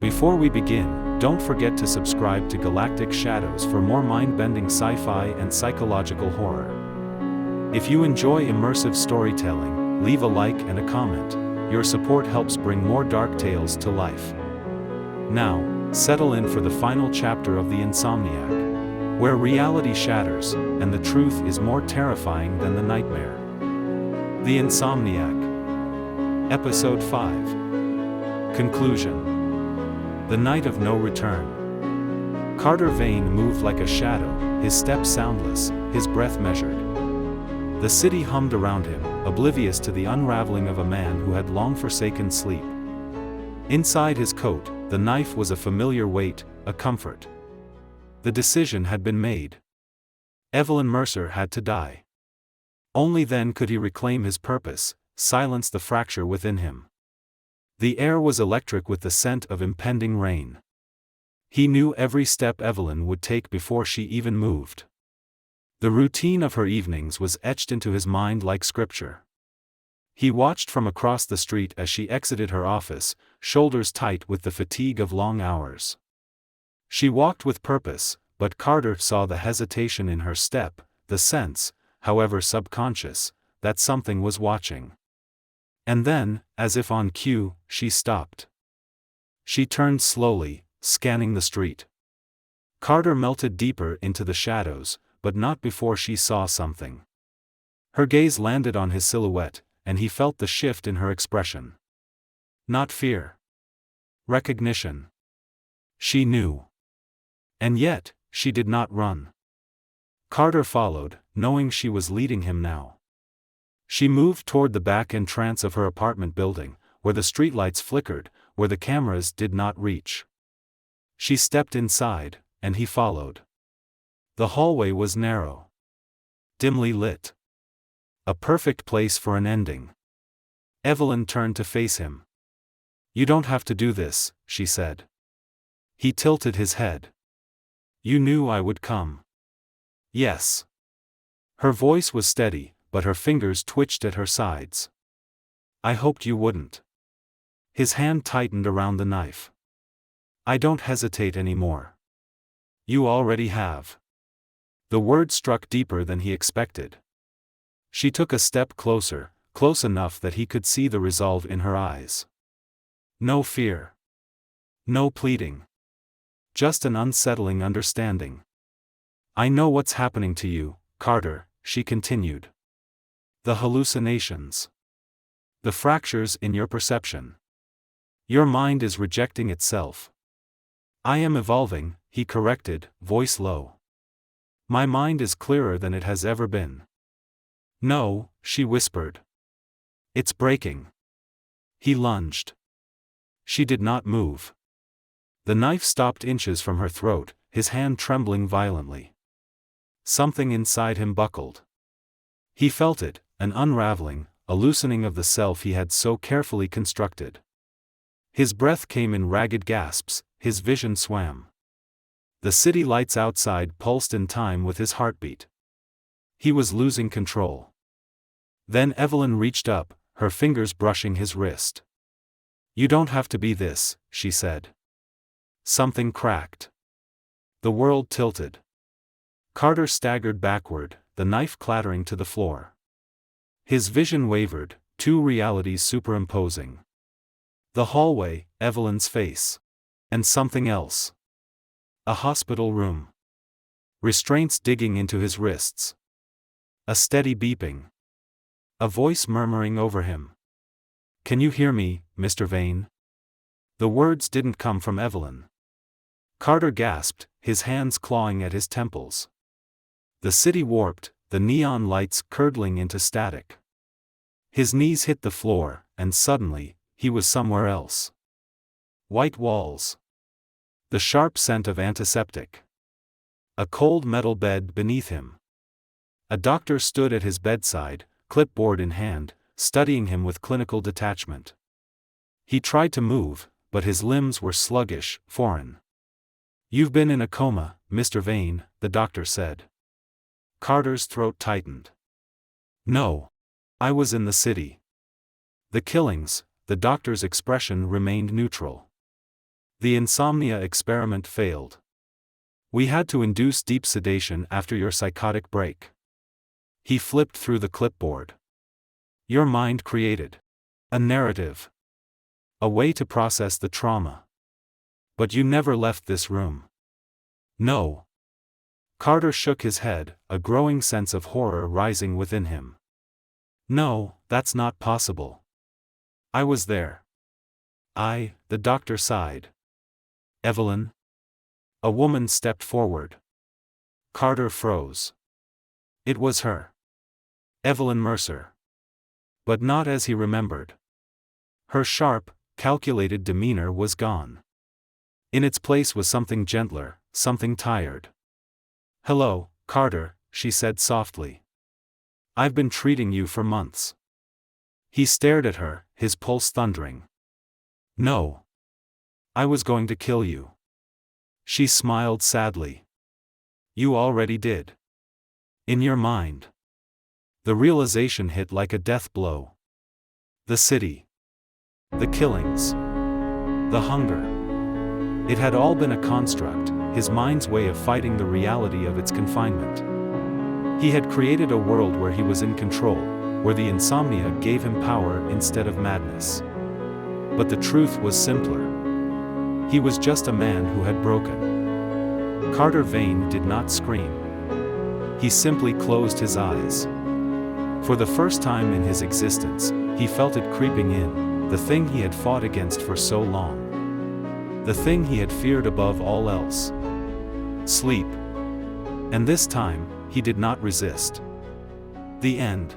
Before we begin, don't forget to subscribe to Galactic Shadows for more mind-bending sci-fi and psychological horror. If you enjoy immersive storytelling, leave a like and a comment. Your support helps bring more dark tales to life. Now, settle in for the final chapter of the Insomniac, where reality shatters, and the truth is more terrifying than the nightmare. The Insomniac. Episode 5. Conclusion. The night of no return. Carter Vayne moved like a shadow, his steps soundless, his breath measured. The city hummed around him, oblivious to the unraveling of a man who had long forsaken sleep. Inside his coat, the knife was a familiar weight, a comfort. The decision had been made. Evelyn Mercer had to die. Only then could he reclaim his purpose, silence the fracture within him. The air was electric with the scent of impending rain. He knew every step Evelyn would take before she even moved. The routine of her evenings was etched into his mind like scripture. He watched from across the street as she exited her office, shoulders tight with the fatigue of long hours. She walked with purpose, but Carter saw the hesitation in her step, the sense, however subconscious, that something was watching. And then, as if on cue, she stopped. She turned slowly, scanning the street. Carter melted deeper into the shadows, but not before she saw something. Her gaze landed on his silhouette, and he felt the shift in her expression. Not fear. Recognition. She knew. And yet, she did not run. Carter followed, knowing she was leading him now. She moved toward the back entrance of her apartment building, where the streetlights flickered, where the cameras did not reach. She stepped inside, and he followed. The hallway was narrow. Dimly lit. A perfect place for an ending. Evelyn turned to face him. "You don't have to do this," she said. He tilted his head. "You knew I would come." "Yes." Her voice was steady, but her fingers twitched at her sides. "I hoped you wouldn't." His hand tightened around the knife. "I don't hesitate anymore." "You already have." The word struck deeper than he expected. She took a step closer, close enough that he could see the resolve in her eyes. No fear. No pleading. Just an unsettling understanding. "I know what's happening to you, Carter," she continued. "The hallucinations. The fractures in your perception. Your mind is rejecting itself." "I am evolving," he corrected, voice low. "My mind is clearer than it has ever been." "No," she whispered. "It's breaking." He lunged. She did not move. The knife stopped inches from her throat, his hand trembling violently. Something inside him buckled. He felt it, an unraveling, a loosening of the self he had so carefully constructed. His breath came in ragged gasps, his vision swam. The city lights outside pulsed in time with his heartbeat. He was losing control. Then Evelyn reached up, her fingers brushing his wrist. "You don't have to be this," she said. Something cracked. The world tilted. Carter staggered backward, the knife clattering to the floor. His vision wavered, two realities superimposing. The hallway, Evelyn's face. And something else. A hospital room. Restraints digging into his wrists. A steady beeping. A voice murmuring over him. "Can you hear me, Mr. Vayne?" The words didn't come from Evelyn. Carter gasped, his hands clawing at his temples. The city warped, the neon lights curdling into static. His knees hit the floor, and suddenly, he was somewhere else. White walls. The sharp scent of antiseptic. A cold metal bed beneath him. A doctor stood at his bedside, clipboard in hand, studying him with clinical detachment. He tried to move, but his limbs were sluggish, foreign. "You've been in a coma, Mr. Vayne," the doctor said. Carter's throat tightened. "No. I was in the city." "The killings," the doctor's expression remained neutral. The insomnia experiment failed. We had to induce deep sedation after your psychotic break. He flipped through the clipboard. Your mind created a narrative, a way to process the trauma. But you never left this room. No. Carter shook his head, a growing sense of horror rising within him. No, that's not possible. I was there. The doctor sighed. Evelyn? A woman stepped forward. Carter froze. It was her. Evelyn Mercer. But not as he remembered. Her sharp, calculated demeanor was gone. In its place was something gentler, something tired. Hello, Carter, she said softly. I've been treating you for months. He stared at her, his pulse thundering. No. I was going to kill you. She smiled sadly. You already did. In your mind. The realization hit like a death blow. The city. The killings. The hunger. It had all been a construct, his mind's way of fighting the reality of its confinement. He had created a world where he was in control, where the insomnia gave him power instead of madness. But the truth was simpler. He was just a man who had broken. Carter Vayne did not scream. He simply closed his eyes. For the first time in his existence, he felt it creeping in, the thing he had fought against for so long. The thing he had feared above all else. Sleep. And this time, he did not resist. The end.